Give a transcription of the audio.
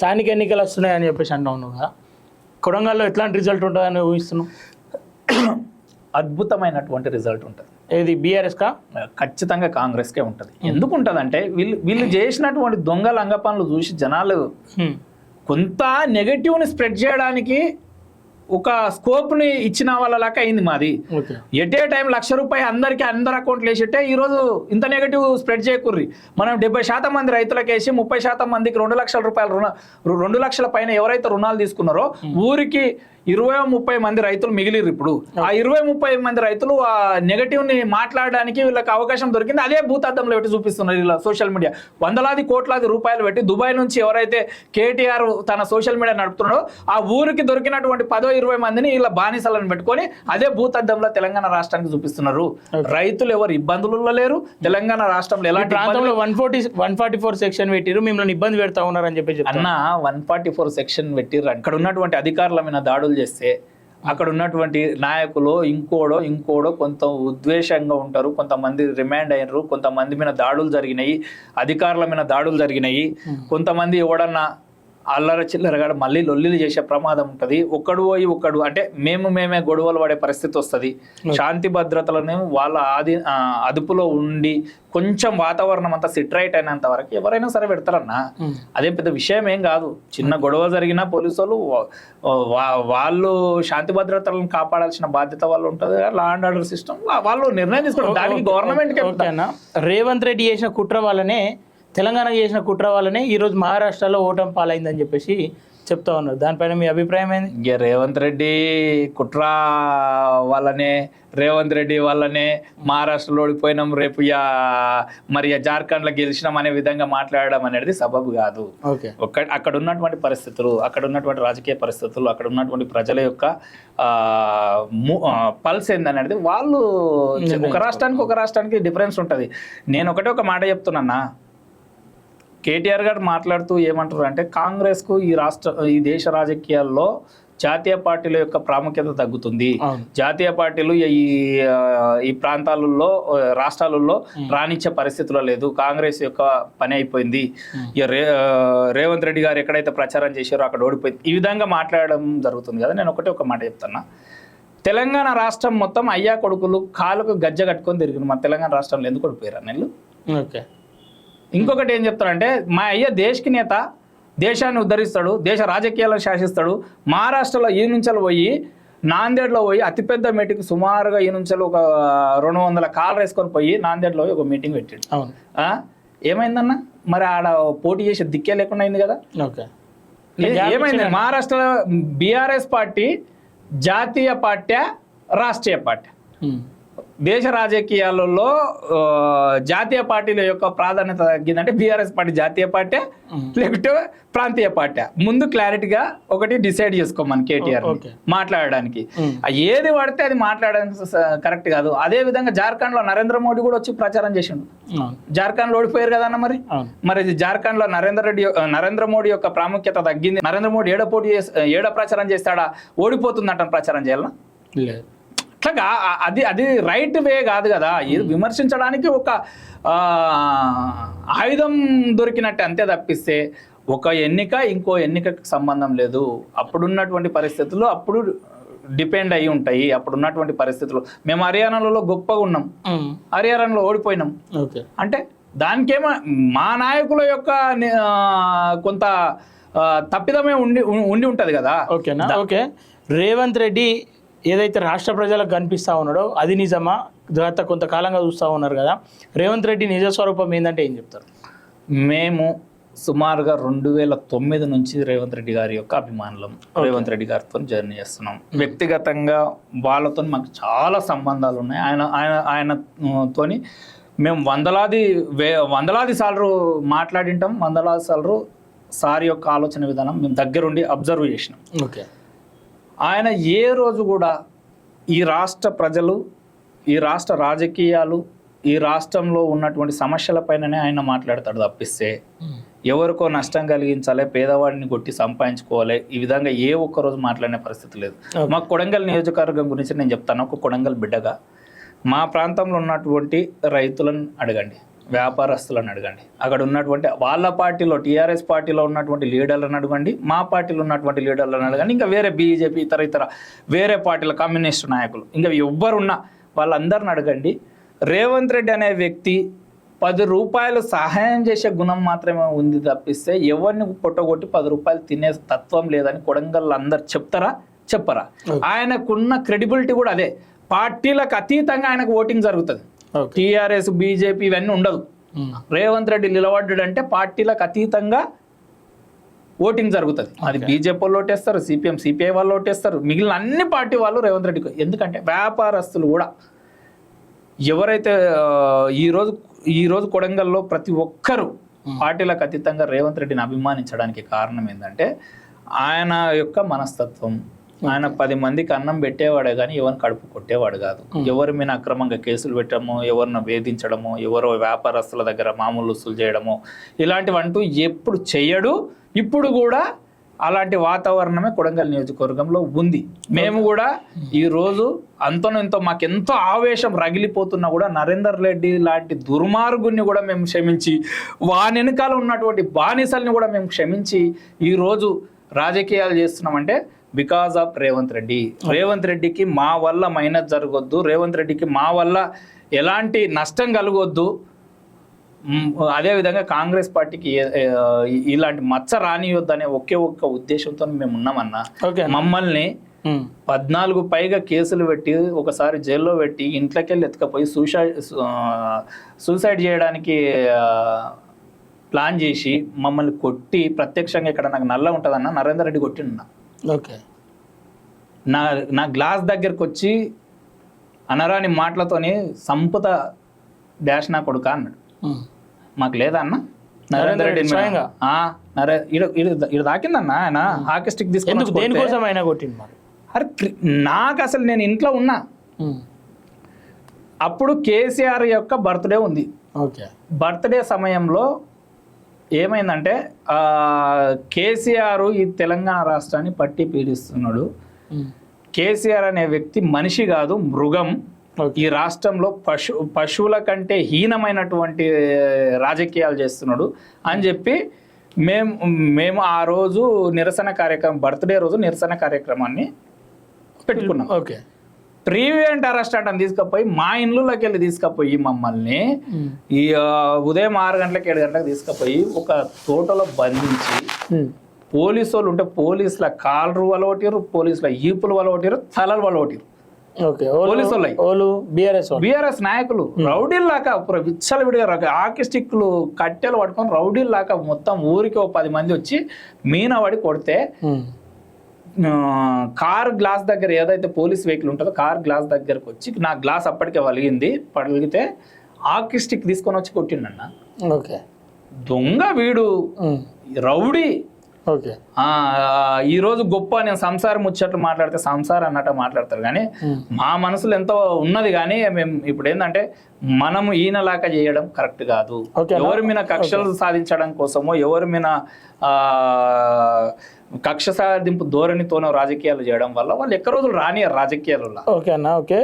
స్థానిక ఎన్నికలు వస్తున్నాయని చెప్పేసి అంటున్నావు కదా, కొడంగల్లో ఎట్లాంటి రిజల్ట్ ఉంటుందని ఊహిస్తున్నావు? అద్భుతమైనటువంటి రిజల్ట్ ఉంటుంది. ఏది బీఆర్ఎస్ కా? ఖచ్చితంగా కాంగ్రెస్కే ఉంటుంది. ఎందుకు ఉంటుంది అంటే వీళ్ళు చేసినటువంటి దొంగ లంగ పనులు చూసి జనాలు కొంత నెగటివ్ని స్ప్రెడ్ చేయడానికి ఒక స్కోప్ని ఇచ్చిన వాళ్ళలాగా అయింది మాది. ఎట్ ఏ టైం ₹1,00,000 అందరికీ అందరు అకౌంట్లు వేసిట్టే ఈరోజు ఇంత నెగటివ్ స్ప్రెడ్ చేయకుర్రి. మనం 70% మంది రైతులకు వేసి 30% మందికి ₹2,00,000 2 లక్షల పైన ఎవరైతే రుణాలు తీసుకున్నారో ఊరికి 20-30 మంది రైతులు మిగిలిరు. ఇప్పుడు ఆ 20-30 మంది రైతులు ఆ నెగటివ్ ని మాట్లాడడానికి వీళ్ళకి అవకాశం దొరికింది. అదే భూతార్థంలో పెట్టి చూపిస్తున్నారు ఇలా సోషల్ మీడియా. వందలాది కోట్లాది రూపాయలు పెట్టి దుబాయ్ నుంచి ఎవరైతే కేటీఆర్ తన సోషల్ మీడియా నడుపుతున్నాడో ఆ ఊరికి దొరికినటువంటి 10-20 మందిని ఇలా బానిసలను పెట్టుకొని అదే భూతార్థంలో తెలంగాణ రాష్ట్రానికి చూపిస్తున్నారు. రైతులు ఎవరు ఇబ్బందులలో లేరు. తెలంగాణ రాష్ట్రంలో ఎలాంటి ప్రాంతంలో 144 సెక్షన్ పెట్టిరు, మిమ్మల్ని ఇబ్బంది పెడతా ఉన్నారు అని చెప్పి అన్న 144 సెక్షన్ పెట్టిరు. అక్కడ ఉన్నటువంటి అధికారుల మీద దాడులు చేస్తే అక్కడ ఉన్నటువంటి నాయకులు ఇంకోడో కొంత ఉద్వేషంగా ఉంటారు. కొంతమంది రిమాండ్ అయినరు, కొంతమంది మీద దాడులు జరిగినాయి, అధికారుల మీద దాడులు జరిగినాయి. కొంతమంది ఎవడన్నా అల్లర చిల్లరగాడు మళ్ళీ లొల్లిలు చేసే ప్రమాదం ఉంటుంది. ఒకడు అంటే మేమే గొడవలు పడే పరిస్థితి వస్తుంది. శాంతి భద్రతలను వాళ్ళ అదుపులో ఉండి కొంచెం వాతావరణం అంతా సిట్రైట్ అయినంత వరకు ఎవరైనా సరే పెడతారన్నా. అదేం పెద్ద విషయం ఏం కాదు. చిన్న గొడవ జరిగినా పోలీసులు వాళ్ళు శాంతి భద్రతలను కాపాడాల్సిన బాధ్యత వాళ్ళు ఉంటుంది. లా అండ్ ఆర్డర్ సిస్టమ్ వాళ్ళు నిర్ణయం తీసుకుంటారు. దానికి గవర్నమెంట్ రేవంత్ రెడ్డి చేసిన కుట్ర వల్లనే, తెలంగాణ చేసిన కుట్ర వల్లనే ఈరోజు మహారాష్ట్రలో ఓటమి పాలైందని చెప్పేసి చెప్తా ఉన్నారు. దానిపైన మీ అభిప్రాయం ఏంది? ఇక రేవంత్ రెడ్డి కుట్ర వల్లనే, రేవంత్ రెడ్డి వల్లనే మహారాష్ట్రలో ఓడిపోయినాం, రేపు మరి జార్ఖండ్లో గెలిచినాం అనే విధంగా మాట్లాడడం అనేది సబబు కాదు. అక్కడ ఉన్నటువంటి పరిస్థితులు, అక్కడ ఉన్నటువంటి రాజకీయ పరిస్థితులు, అక్కడ ఉన్నటువంటి ప్రజల యొక్క పల్స్ ఏందనేది వాళ్ళు ఒక రాష్ట్రానికి డిఫరెన్స్ ఉంటుంది. నేను ఒక మాట చెప్తున్నా. కేటీఆర్ గారు మాట్లాడుతూ ఏమంటారు అంటే కాంగ్రెస్కు ఈ దేశ రాజకీయాల్లో జాతీయ పార్టీల యొక్క ప్రాముఖ్యత తగ్గుతుంది. జాతీయ పార్టీలు ఈ ప్రాంతాలలో రాష్ట్రాలలో రాణించే పరిస్థితుల్లో లేదు. కాంగ్రెస్ యొక్క పని అయిపోయింది. రేవంత్ రెడ్డి గారు ఎక్కడైతే ప్రచారం చేశారో అక్కడ ఓడిపోయింది. ఈ విధంగా మాట్లాడడం జరుగుతుంది కదా. నేను ఒక మాట చెప్తున్నా. తెలంగాణ రాష్ట్రం మొత్తం అయ్యా కొడుకులు కాలుకు గజ్జ కట్టుకొని తిరిగింది. మన తెలంగాణ రాష్ట్రంలో ఎందుకు ఓడిపోయారు అన్నట్లు? ఇంకొకటి ఏం చెప్తాడంటే మా అయ్య దేశకి నేత, దేశాన్ని ఉద్ధరిస్తాడు, దేశ రాజకీయాలను శాసిస్తాడు. మహారాష్ట్రలో ఈ నుంచెలు పోయి నాందేడ్లో పోయి అతిపెద్ద మీటింగ్ సుమారుగా ఈ నుంచెలు ఒక 200 కార్లు వేసుకొని పోయి నాందేడ్లో ఒక మీటింగ్ పెట్టాడు. ఏమైందన్న? మరి ఆడ పోటీ చేసే దిక్కే లేకుండా అయింది కదా. ఏమైంది? మహారాష్ట్రలో బీఆర్ఎస్ పార్టీ జాతీయ పార్టీ, రాష్ట్రీయ పార్టీ. దేశ రాజకీయాలలో జాతీయ పార్టీల యొక్క ప్రాధాన్యత తగ్గిందంటే బీఆర్ఎస్ పార్టీ జాతీయ పార్టీ లేకపోతే ప్రాంతీయ పార్టీ? ముందు క్లారిటీగా ఒకటి డిసైడ్ చేసుకోమని కేటీఆర్ మాట్లాడడానికి. ఏది పడితే అది మాట్లాడడానికి కరెక్ట్ కాదు. అదే విధంగా జార్ఖండ్ లో నరేంద్ర మోడీ కూడా వచ్చి ప్రచారం చేసిండు. జార్ఖండ్ లో ఓడిపోయారు కదా అన్న. మరి జార్ఖండ్ లో నరేంద్ర మోడీ యొక్క ప్రాముఖ్యత తగ్గింది. నరేంద్ర మోడీ ఏడ ప్రచారం చేస్తాడా? ఓడిపోతుందంట ప్రచారం చేయాలన్నా? అట్లాగా అది రైట్ వే కాదు కదా. ఇది విమర్శించడానికి ఒక ఆయుధం దొరికినట్టు అంతే తప్పిస్తే ఒక ఎన్నిక ఇంకో ఎన్నికకు సంబంధం లేదు. అప్పుడున్నటువంటి పరిస్థితులు అప్పుడు డిపెండ్ అయి ఉంటాయి. అప్పుడున్నటువంటి పరిస్థితులు మేము హర్యానాలో గొప్పగా ఉన్నాం, హర్యానాలో ఓడిపోయినాం అంటే దానికేమో మా నాయకుల యొక్క కొంత తప్పిదమే ఉండి ఉంటది కదా. ఓకేనా? ఓకే. రేవంత్ రెడ్డి ఏదైతే రాష్ట్ర ప్రజలకు కనిపిస్తూ ఉన్నాడో అది నిజమా? గత కొంతకాలంగా చూస్తూ ఉన్నారు కదా. రేవంత్ రెడ్డి నిజ స్వరూపం ఏంటంటే ఏం చెప్తారు? మేము సుమారుగా 2009 నుంచి రేవంత్ రెడ్డి గారి యొక్క అభిమానులం. రేవంత్ రెడ్డి గారితో జర్నీ చేస్తున్నాం. వ్యక్తిగతంగా వాళ్ళతో మాకు చాలా సంబంధాలు ఉన్నాయి. ఆయనతోని మేము వందలాది సార్లు మాట్లాడింటాం. వందలాది సార్లు సార్ యొక్క ఆలోచన విధానం మేము దగ్గరుండి అబ్జర్వ్ చేసినాం. ఆయన ఏ రోజు కూడా ఈ రాష్ట్ర ప్రజలు, ఈ రాష్ట్ర రాజకీయాలు, ఈ రాష్ట్రంలో ఉన్నటువంటి సమస్యలపైననే ఆయన మాట్లాడతాడు తప్పిస్తే ఎవరికో నష్టం కలిగించాలి, పేదవాడిని కొట్టి సంపాదించుకోవాలి, ఈ విధంగా ఏ ఒక్కరోజు మాట్లాడిన పరిస్థితి లేదు. మా కొడంగల్ నియోజకవర్గం గురించి నేను చెప్తాను. ఒక కొడంగల్ బిడ్డగా మా ప్రాంతంలో ఉన్నటువంటి రైతులను అడగండి. వ్యాపారస్తులను అడగండి, అక్కడ ఉన్నటువంటి వాళ్ళ పార్టీలో టీఆర్ఎస్ పార్టీలో ఉన్నటువంటి లీడర్లను అడగండి, మా పార్టీలో ఉన్నటువంటి లీడర్లను అడగండి, ఇంకా వేరే బీజేపీ ఇతర వేరే పార్టీల కమ్యూనిస్టు నాయకులు ఇంకా ఎవ్వరున్నా వాళ్ళందరిని అడగండి. రేవంత్ రెడ్డి అనే వ్యక్తి 10 రూపాయలు సహాయం చేసే గుణం మాత్రమే ఉంది తప్పిస్తే ఎవరిని పొట్టగొట్టి 10 రూపాయలు తినే తత్వం లేదని కొడంగల్ అందరు చెప్తారా చెప్పరా? ఆయనకున్న క్రెడిబిలిటీ కూడా అదే. పార్టీలకు అతీతంగా ఆయనకు ఓటింగ్ జరుగుతుంది. టీఆర్ఎస్ బీజేపీ ఇవన్నీ ఉండదు. రేవంత్ రెడ్డి నిలబడ్డాడంటే పార్టీలకు అతీతంగా ఓటింగ్ జరుగుతుంది. అది బీజేపీ వాళ్ళు ఓటేస్తారు, సిపిఎం సిపిఐ వాళ్ళు ఓటేస్తారు, మిగిలిన అన్ని పార్టీ వాళ్ళు రేవంత్ రెడ్డికి. ఎందుకంటే వ్యాపారస్తులు కూడా ఎవరైతే ఈరోజు కొడంగల్లో ప్రతి ఒక్కరూ పార్టీలకు అతీతంగా రేవంత్ రెడ్డిని అభిమానించడానికి కారణం ఏంటంటే ఆయన యొక్క మనస్తత్వం. ఆయన 10 మందికి అన్నం పెట్టేవాడే కానీ ఎవరిని కడుపు కొట్టేవాడు కాదు. ఎవరి మీద అక్రమంగా కేసులు పెట్టడము, ఎవరిని వేధించడము, ఎవరో వ్యాపారస్తుల దగ్గర మామూలు వసూలు చేయడము ఇలాంటివంటూ ఎప్పుడు చెయ్యడు. ఇప్పుడు కూడా అలాంటి వాతావరణమే కొడంగల్ నియోజకవర్గంలో ఉంది. మేము కూడా ఈరోజు ఎంతో మాకెంతో ఆవేశం రగిలిపోతున్నా కూడా నరేందర్ రెడ్డి లాంటి దుర్మార్గుని కూడా మేము క్షమించి, వాని వెనకాల ఉన్నటువంటి బానిసల్ని కూడా మేము క్షమించి ఈరోజు రాజకీయాలు చేస్తున్నామంటే బికాజ్ ఆఫ్ రేవంత్ రెడ్డి. రేవంత్ రెడ్డికి మా వల్ల మైనస్ జరగొద్దు, రేవంత్ రెడ్డికి మా వల్ల ఎలాంటి నష్టం కలగొద్దు. అదేవిధంగా కాంగ్రెస్ పార్టీకి ఇలాంటి మచ్చ రానియొద్దు అనే ఒకే ఒక్క ఉద్దేశంతో మేము ఉన్నామన్నా. మమ్మల్ని 14 పైగా కేసులు పెట్టి ఒకసారి జైల్లో పెట్టి ఇంట్లోకి వెళ్ళి ఎత్తుకపోయి సూసైడ్ చేయడానికి ప్లాన్ చేసి మమ్మల్ని కొట్టి ప్రత్యక్షంగా ఇక్కడ నాకు నల్ల ఉంటుందన్న నరేందర్ రెడ్డి కొట్టిండు. ఓకే, నా గ్లాస్ దగ్గరకు వచ్చి అనరాని మాటలతోని సంపుత డాష్ నా కొడుక అన్నాడు. మాకు లేదా అన్న నరేందర్ రెడ్డి ఇది దాకిందన్న ఆయన హాకీ స్టిక్ తీసుకొని. అరే నాకు అసలు నేను ఇంట్లో ఉన్నా అప్పుడు కేసీఆర్ యొక్క బర్త్డే ఉంది. బర్త్డే సమయంలో ఏమైందంటే కేసీఆర్ ఈ తెలంగాణ రాష్ట్రాన్ని పట్టి పీడిస్తున్నాడు. కేసీఆర్ అనే వ్యక్తి మనిషి కాదు, మృగం. ఈ రాష్ట్రంలో పశువుల కంటే హీనమైనటువంటి రాజకీయాలు చేస్తున్నాడు అని చెప్పి మేము ఆ రోజు నిరసన కార్యక్రమం, బర్త్డే రోజు నిరసన కార్యక్రమాన్ని పెట్టుకున్నాం. ఓకే, ప్రీవియంట్ అరెస్ట్ అంటే తీసుకుపోయి మా ఇండ్లలోకి వెళ్ళి తీసుకుపోయి మమ్మల్ని ఈ ఉదయం 6 గంటలకు 7 గంటలకు తీసుకుపోయి ఒక తోటలో బంధించి పోలీసు వాళ్ళు ఉంటే పోలీసుల కాళ్ళు వలవటిరు, పోలీసుల ఈపులు వలవటిరు, తలలు వలవటిరు. బీఆర్ఎస్ నాయకులు రౌడీల్లాక విచ్చలవిడిగా హాకీ స్టిక్లు కట్టెలు పట్టుకొని రౌడీల్లాక మొత్తం ఊరికి 10 మంది వచ్చి మీనవాడి కొడితే కార్ గ్లాస్ దగ్గర ఏదైతే పోలీస్ వెహికల్ ఉంటుందో కార్ గ్లాస్ దగ్గరకు వచ్చి నా గ్లాస్ అప్పటికే పలిగితే హాకీ స్టిక్ తీసుకొని వచ్చి కొట్టిండన్న. దొంగ వీడు, రౌడీ. ఈ రోజు గొప్ప నేను సంసారం ముచ్చట్లు మాట్లాడితే సంసారం అన్నట్టు మాట్లాడతారు కానీ మా మనసులో ఎంతో ఉన్నది. కానీ మేము ఇప్పుడు ఏంటంటే మనము ఈయనలాగా చేయడం కరెక్ట్ కాదు. ఎవరి మీద కక్షలు సాధించడం కోసమో ఎవరి మీద కక్ష సాధింపు ధోరణితోనో రాజకీయాలు చేయడం వల్ల వాళ్ళు ఎక్క రోజులు రానియరు రాజకీయాలలో. ఓకే అన్న, ఓకే.